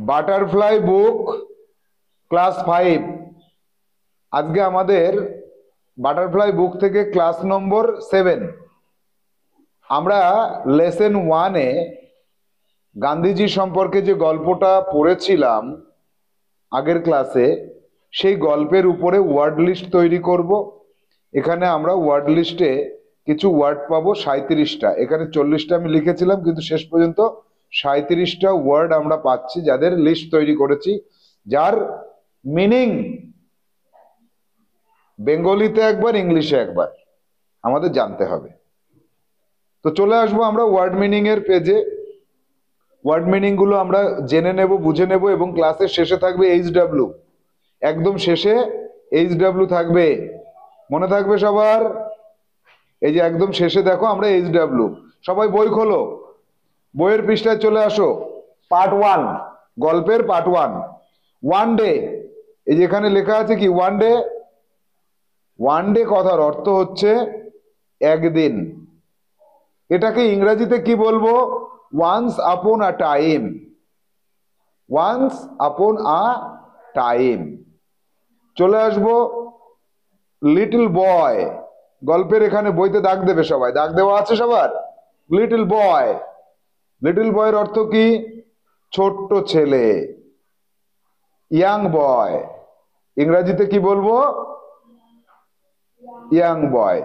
Butterfly বুক class 5। আজকে আমাদের butterfly বুক থেকে ক্লাস নম্বর 7। আমরা লেসন 1-এ গান্ধীজি সম্পর্কে যে গল্পটা পড়েছিলাম আগের ক্লাসে, সেই গল্পের উপরে ওয়ার্ড লিস্ট তৈরি করব। এখানে আমরা ওয়ার্ড লিস্টে কিছু ওয়ার্ড পাবো 37টা। এখানে 40টা আমি লিখেছিলাম, কিন্তু শেষ পর্যন্ত 37টা ওয়ার্ড আমরা পাচ্ছি, যাদের লিস্ট তৈরি করেছি, যার মিনিং বেঙ্গলিতে একবার, ইংলিশে একবার আমাদের জানতে হবে। তো চলে আসবো আমরা ওয়ার্ড মিনিং এর পেজে। ওয়ার্ড মিনিং গুলো আমরা জেনে নেব, বুঝে নেব, এবং ক্লাসের শেষে থাকবে HW। একদম শেষে HW থাকবে, মনে থাকবে সবার। এই যে একদম শেষে দেখো আমরা HW। সবাই বই খোলো, বইয়ের পৃষ্ঠায় চলে আসো। পার্ট 1, গল্পের পার্ট 1। ওয়ান ডে, এই যে এখানে লেখা আছে কি ওয়ান ডে। ওয়ান ডে কথার অর্থ হচ্ছে একদিন। এটাকে ইংরেজিতে কি বলবো? ওয়ান্স আপন আ টাইম। ওয়ান্স আপন আ টাইম। চলে আসবো লিটল বয়। গল্পের এখানে বইতে দাগ দেবে সবাই, দাগ দেওয়া আছে সবার। লিটল বয়, লিটল বয়ের অর্থ কি? ছোট্ট ছেলে। ইয়াং বয়, ইংরেজিতে কি বলবো? ইয়াং বয়।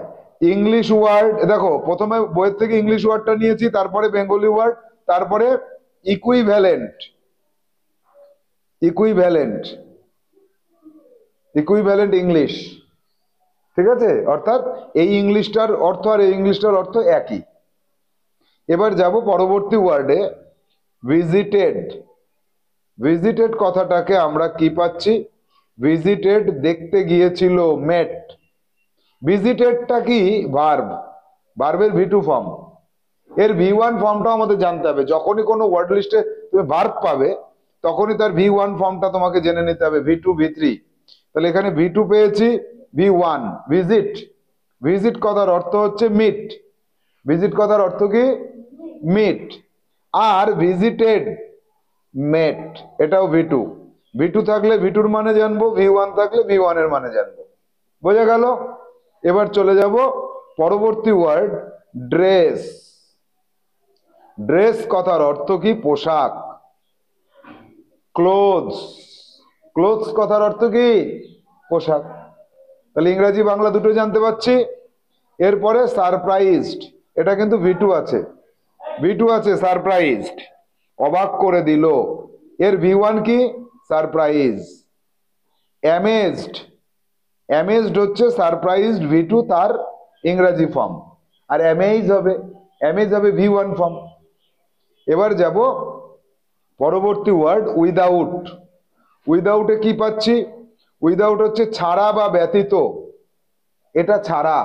ইংলিশ ওয়ার্ড দেখো, প্রথমে বইয়ের থেকে ইংলিশ ওয়ার্ডটা নিয়েছি, তারপরে বেঙ্গলি ওয়ার্ড, তারপরে ইকুইভ্যালেন্ট। ইকুইভ্যালেন্ট, ইকুইভ্যালেন্ট ইংলিশ, ঠিক আছে? অর্থাৎ এই ইংলিশটার অর্থ আর এই ইংলিশটার অর্থ একই। এবার যাব পরবর্তী ওয়ার্ডে, ভিজিটেড। ভিজিটেড কথাটাকে আমরা কি পাচ্ছি? ভিজিটেড দেখতে গিয়েছিল, মেট। ভিজিটেডটা কি? ভার্ব, ভার্বের V2 ফর্ম। এর V1 ফর্মটাও আমাদের জানতে হবে। যখনই কোনো ওয়ার্ড লিস্টে তুমি ভার্ব পাবে, তখনই তার V1 ফর্মটা তোমাকে জেনে নিতে হবে, V2 V3। তাহলে এখানে V2 পেয়েছি, V1 ভিজিট। ভিজিট কথার অর্থ হচ্ছে মিট। ভিজিট কথার অর্থ কি? মিট। আর ভিজিটেড, মেট, এটাও V2। V2 থাকলে V2-র মানে জানবো, V1 থাকলে V1 এর মানে জানবো। বোঝা গেল? এবার চলে যাব পরবর্তী ওয়ার্ড, ড্রেস। ড্রেস কথার অর্থ কি? পোশাক। ক্লোথস, ক্লোথস কথার অর্থ কি? পোশাক। তাহলে ইংরেজি বাংলা দুটো জানতে পাচ্ছি। এরপরে সারপ্রাইজড, এটা কিন্তু V2 আছে, V2 আছে, সারপ্রাইজড, অবাক করে দিল। এর V1 কি? সারপ্রাইজ। অ্যামেজড, অ্যামেজড হচ্ছে সারপ্রাইজড V2 তার ইংরেজি ফর্ম, আর অ্যামেজ হবে, অ্যামেজ হবে V1 ফর্ম। এবার যাব পরবর্তী ওয়ার্ড, উইদাউট। উইদাউটে কি পাচ্ছি? উইদাউট হচ্ছে ছাড়া বা ব্যতীত, এটা ছাড়া।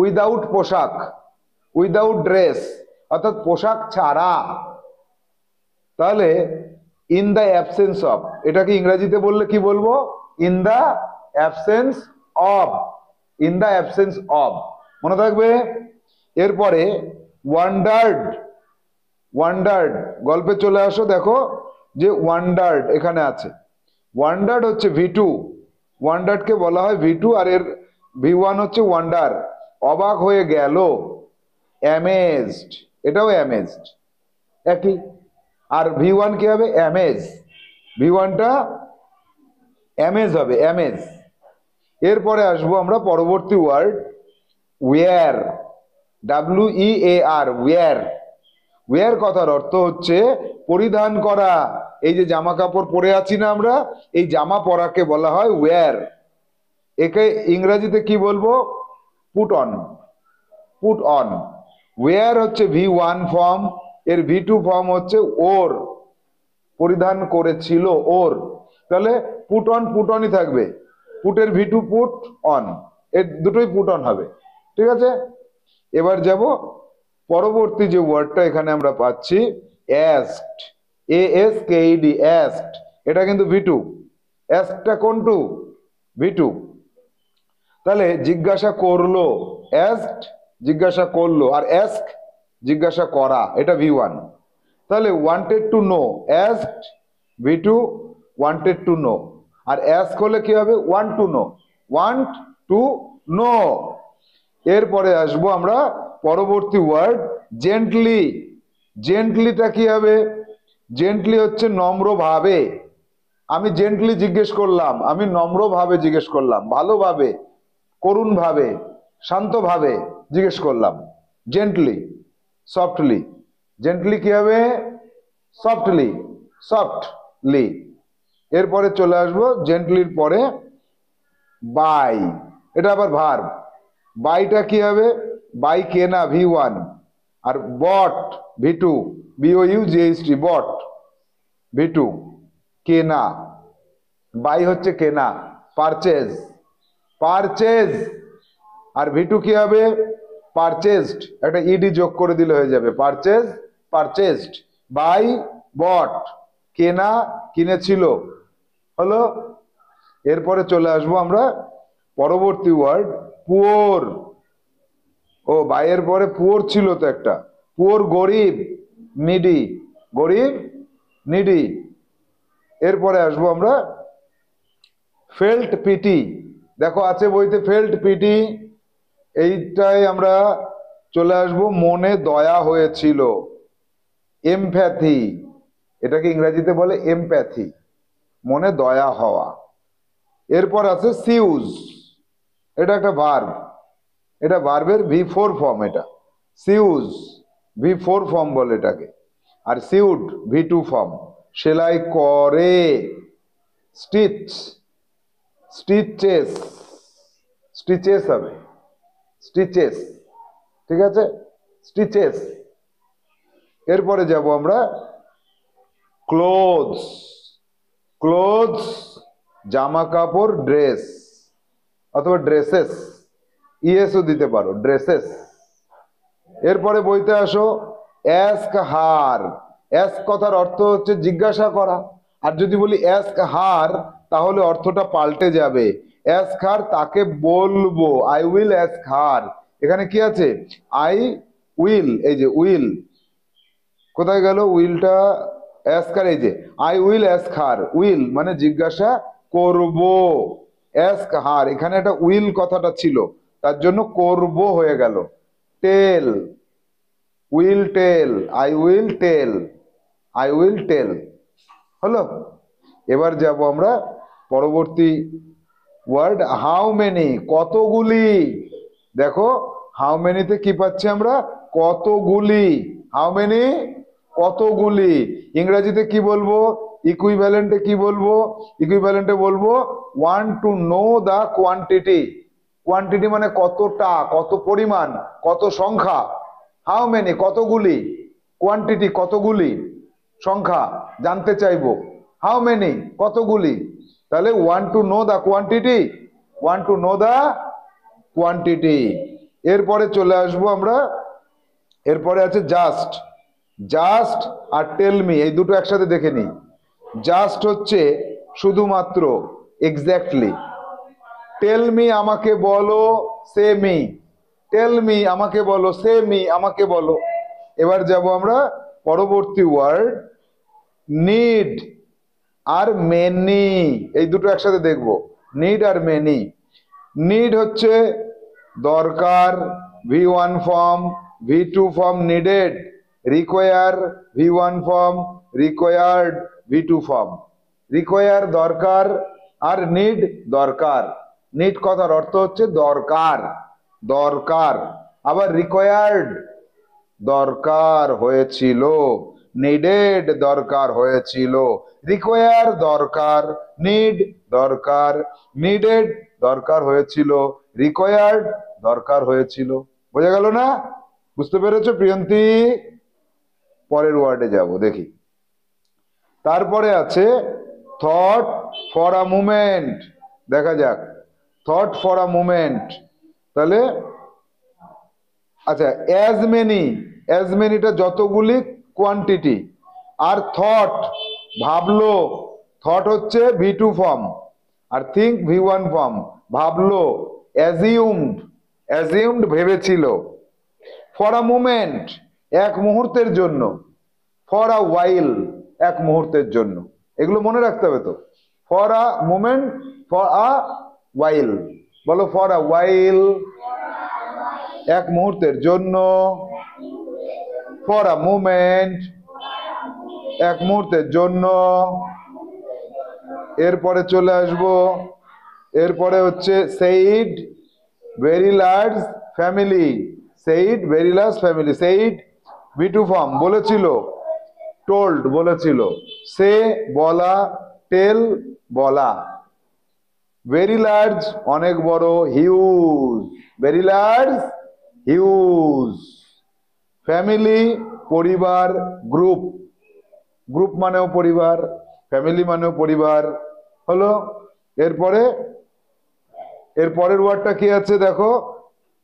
উইদাউট পোশাক, উইদাউট ড্রেস, অর্থাৎ পোশাক ছাড়া। তাহলে ইন দ্য অ্যাবসেন্স অফ, এটাকে ইংরেজিতে বললে কি বলবো? In the absence of. In the absence of, মনে থাকবে। এরপরে ওয়ান্ডার্ড। ওয়ান্ডার্ড, গল্পে চলে আসো, দেখো যে ওয়ান্ডার্ড এখানে আছে। ওয়ান্ডার্ড হচ্ছে V2। ওয়ান্ডার্ডকে বলা হয় V2, আর এর V1 হচ্ছে ওয়ান্ডার, অবাক হয়ে গেল। অ্যামেজড, এটাও অ্যামেজড, একই। আর V1 কি হবে? অ্যামেজ। V1টা অ্যামেজ হবে, অ্যামেজ। এরপরে আসবো আমরা পরবর্তী word, wear. WEAR, wear. Wear কথার অর্থ হচ্ছে পরিধান করা। এই যে জামা কাপড় পরে আছি না আমরা, এই জামা পরাকে বলা হয় ওয়্যার। একে ইংরেজিতে কি বলবো? Put on. Put on. Wear হচ্ছে V1 ফর্ম, এর V2 ফর্ম হচ্ছে ওর, পরিধান করেছিল, ওর। তাহলে পুট অন, পুট অনই থাকবে। পুটের V2 পুট অন, এর দুটোই পুট অন হবে, ঠিক আছে? এবার যাব পরবর্তী যে ওয়ার্ডটা এখানে আমরা পাচ্ছি, অ্যাস্কড। ASKED, অ্যাস্কড, এটা কিন্তু V2। অ্যাস্কটা কোনটু? V2। তাহলে জিজ্ঞাসা করলো, অ্যাস্কড জিজ্ঞাসা করলো, আর অ্যাস্ক জিজ্ঞাসা করা, এটা V1। তাহলে wanted to know, asked V2 wanted to know, আর ask হলে কি হবে? want to know, want to know। এরপরে আসবো আমরা পরবর্তী ওয়ার্ড জেন্টলি। জেন্টলিটা কি হবে? জেন্টলি হচ্ছে নম্রভাবে। আমি জেন্টলি জিজ্ঞেস করলাম, আমি নম্রভাবে জিজ্ঞেস করলাম, ভালোভাবে, করুণভাবে, শান্তভাবে জিজ্ঞেস করলাম। Gently, softly. জেন্টলি কি হবে? Softly, softly. এরপরে চলে আসবো জেন্টলির পরে বাই, এটা আবার ভার্ব। বাইটা কি হবে? বাই কেনা V1, আর বট V2, BOUGHT, বট V2, কেনা। বাই হচ্ছে কেনা, পারচেজ, পারচেজ। আর V2 কি হবে? পারচেজড, একটা ইডি যোগ করে দিলে হয়ে যাবে, পারচেজ, পারচেজড। বাই, বট, কেনা, কিনেছিল, হলো। এরপরে চলে আসবো আমরা পরবর্তী ওয়ার্ড পুওর। ও বাইয়ের পরে পুওর ছিল তো একটা, পুওর গরিব, নিডি, গরিব, নিডি। এরপরে আসবো আমরা ফেল্ট পিটি। দেখো আছে বইতে ফেল্ট পিটি, এইটাই আমরা চলে আসবো মনে দয়া হয়েছিল, এমপ্যাথি। এটাকে ইংরেজিতে বলে এমপ্যাথি, মনে দয়া হওয়া। এরপর আছে সিউজ, এটা একটা ভার্ব, এটা ভার্বের V4 ফর্ম। এটা সিউজ V4 ফর্ম বলে এটাকে, আর সিউড V2 ফর্ম। সেলাই করে, স্টিচ, স্টিচেস, স্টিচেস হবে, স্টিচেস, ঠিক আছে, স্টিচেস। এরপরে যাব আমরা ক্লোথস। ক্লোথস জামা কাপড়, ড্রেস অথবা ড্রেসেস, ইএসও দিতে পারো, ড্রেসেস। এরপরে বইতে আসো অ্যাস্ক হার। অ্যাস্ক কথার অর্থ হচ্ছে জিজ্ঞাসা করা, আর যদি বলি অ্যাস্ক হার তাহলে অর্থটা পাল্টে যাবে। অ্যাস্ক হার, তাকে বলবো, আই উইল অ্যাস্ক হার। এখানে কি আছে? আই উইল, এই যে উইল, কোথায় গেল উইলটা? অ্যাস্ক হার, এই যে I will ask her. Will মানে জিজ্ঞাসা করব, অ্যাস্ক হার, এখানে একটা উইল কথাটা ছিল, তার জন্য করব হয়ে গেল। Tell, will tell, I will tell, I will tell, হলো। এবার যাব আমরা পরবর্তী ওয়ার্ড হাউ মেনি, কতগুলি। দেখো হাউ মেনিতে কি পাচ্ছি আমরা? কতগুলি। হাউ মেনি, কতগুলি। ইংরেজিতে কি বলবো? ইকুইভ্যালেন্টে কি বলবো? ইকুইভ্যালেন্টে বলবো want to know the quantity. Quantity মানে কতটা, কত পরিমাণ, কত সংখ্যা। হাউ মেনি কতগুলি, কোয়ান্টিটি কতগুলি, সংখ্যা জানতে চাইবো। হাউ মেনি কতগুলি, তাহলে want to know the quantity, want to know the quantity. এরপরে চলে আসবো আমরা, এরপরে আছে জাস্ট। জাস্ট আর টেল মি, এই দুটো একসাথে দেখে নিই। জাস্ট হচ্ছে শুধুমাত্র, এক্স্যাক্টলি। টেল মি আমাকে বলো, সে মি, টেল মি আমাকে বলো, সে মি আমাকে বলো। এবার যাব আমরা পরবর্তী ওয়ার্ড নিড আর মেনি, এই দুটো একসাথে দেখব, নিড আর মেনি। নিড হচ্ছে দরকার, V1 form, V2 form needed. Require V1 form, required V2 form. Require দরকার, আর নিড দরকার। নিড কথার অর্থ হচ্ছে দরকার, দরকার। আবার রিকোয়ার্ড দরকার হয়েছিল, নিডেড দরকার হয়েছিল। রিকোয়ার দরকার, নিড দরকার, নিডেড দরকার হয়েছিল, রিকোয়ার্ড দরকার হয়েছিল। বোঝা গেল না? বুঝতে পেরেছো প্রিয়ন্তী? পরের ওয়ার্ডে যাব, দেখি। তারপরে আছে থট ফর আ মুমেন্ট। দেখা যাক থট ফর আ মুমেন্ট, তাহলে আচ্ছা অ্যাজ মেনি, অ্যাজ মেনিটা যতগুলি কোয়ান্টিটি, আর থট ভাবলো, থট হচ্ছে V2 ফর্ম, আর থিঙ্ক V1 ফর্ম। ভাবলো, অ্যাজিউমড, অ্যাজিউমড ভেবেছিল। ফর আ মুমেন্ট এক মুহূর্তের জন্য, ফর আ ওয়াইল এক মুহূর্তের জন্য। এগুলো মনে রাখতে হবে তো। For a moment, for a while, বলো ফর আ ওয়াইল, এক মুহূর্তের জন্য, ফর আ মোমেন্ট, এক মুহূর্তের জন্য। এরপরে চলে আসবো, এরপরে হচ্ছে said very large family, said very large family, said V2 form বলেছিল, টোল্ড বলেছিল, সে বলা, টেল বলা, ভেরি লার্জ অনেক বড়, huge very large huge, family পরিবার, গ্রুপ, গ্রুপ মানেও পরিবার, ফ্যামিলি মানেও পরিবার হলো। এরপরে এর পরের ওয়ার্ডটা কি আছে দেখো,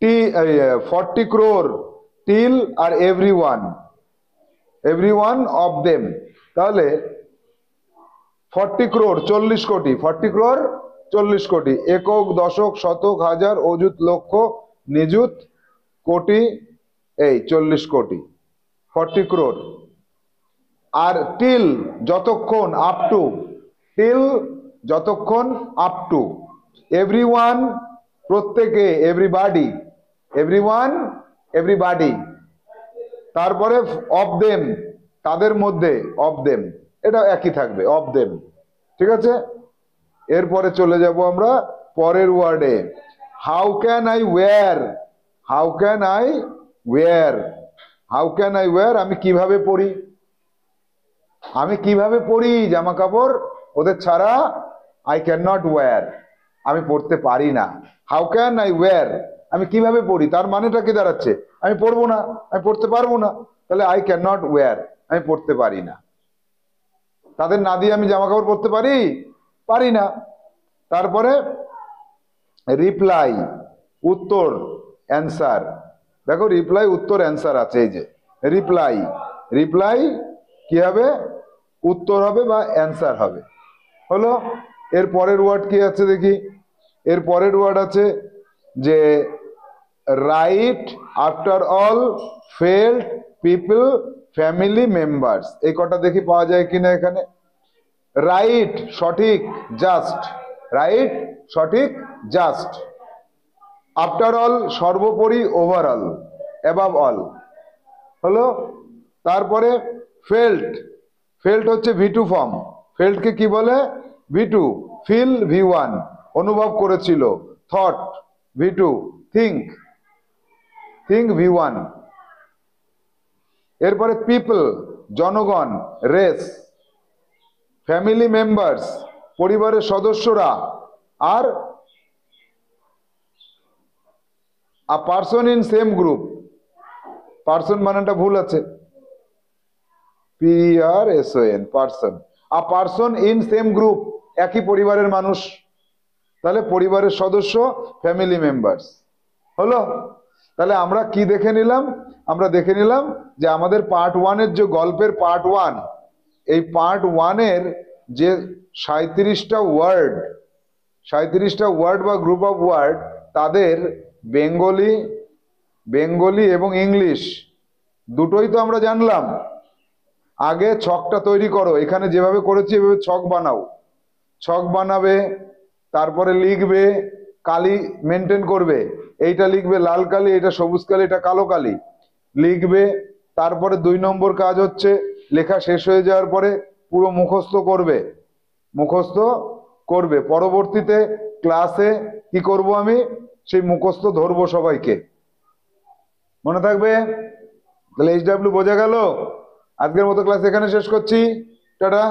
40 crore টিল আর এভরি ওয়ান অফ দেম। তাহলে 40 crore 40 কোটি, 40 crore 40 কোটি, একক দশক শতক হাজার অযুত লক্ষ নিযুত কোটি, এই 40 কোটি 40 crore। আর টিল যতক্ষণ, আপ টু, টিল যতক্ষণ, আপ টু, এভরিওয়ান প্রত্যেকে, এভরিবাডি, এভরিওয়ান এভরিবাডি, তারপরে অফ দেম তাদের মধ্যে, অফ দেম এটা একই থাকবে, অফ দেম, ঠিক আছে। এরপরে চলে যাব আমরা পরের ওয়ার্ডে, how can I wear, how can I wear, how can I wear আমি কিভাবে পড়ি, আমি কিভাবে পড়ি জামা কাপড়, ওদের ছাড়া আই ক্যান নট ওয়্যার, আমি পড়তে পারি না। হাউ ক্যান আই ওয়্যার আমি কিভাবে পড়ি, তার মানেটা কি দাঁড়াচ্ছে, আমি পড়বো না, আমি পড়তে পারবো না, তাহলে আই ক্যান নট ওয়্যার আমি পড়তে পারি না। তাদের না দিয়ে আমি জামা কাপড় পরতে পারি, পারি না। তারপরে রিপ্লাই উত্তর, অ্যান্সার, দেখো রিপ্লাই উত্তর অ্যান্সার আছে, এই যে রিপ্লাই, রিপ্লাই কি হবে, উত্তর হবে বা অ্যান্সার হবে হলো। এর পরের ওয়ার্ড কি আছে দেখি, এর পরের ওয়ার্ড আছে যে right after all felled people family members, এই কটা দেখি পাওয়া যায় কিনা এখানে। রাইট সঠিক, জাস্ট, রাইট সঠিক, জাস্ট, আফটার অল সর্বোপরি, ওভারঅল অ্যাবাভ অল হলো। তারপরে ফেল্ট, ফেল্ট হচ্ছে ভিটু ফর্ম, ফেল্টকে কি বলে, ভিটু, ফিল V1 অনুভব করেছিল, thought V2, think, think V1। এরপরে পিপল জনগণ, রেস, ফ্যামিলি মেম্বার্স পরিবারের সদস্যরা, আর a person in same group, person মানেটা ভুল আছে, PRSON person, a person in same group একই পরিবারের মানুষ, তাহলে পরিবারের সদস্য, ফ্যামিলি মেম্বার্স হলো। তাহলে আমরা কি দেখে নিলাম, আমরা দেখে নিলাম যে আমাদের পার্ট 1-এর যে গল্পের পার্ট 1, এই পার্ট 1-এর যে 37টা ওয়ার্ড, 37টা ওয়ার্ড বা গ্রুপ অফ ওয়ার্ড, তাদের বেঙ্গলি, বেঙ্গলি এবং ইংলিশ দুটোই তো আমরা জানলাম। আগে ছকটা তৈরি করো, এখানে যেভাবে করেছি এভাবে ছক বানাও, ছক বানাবে, তারপরে লিখবে, কালি মেনটেন করবে, এইটা লিখবে লাল কালি, এটা সবুজ কালি, এটা কালো কালি লিখবে। তারপরে 2 নম্বর কাজ হচ্ছে লেখা শেষ হয়ে যাওয়ার পরে পুরো মুখস্থ করবে, মুখস্থ করবে। পরবর্তীতে ক্লাসে কি করব আমি, সেই মুখস্থ ধরবো সবাইকে, মনে থাকবে। তাহলে HW বোঝা গেল। আজকের মতো ক্লাস এখানে শেষ করছি, টাটা।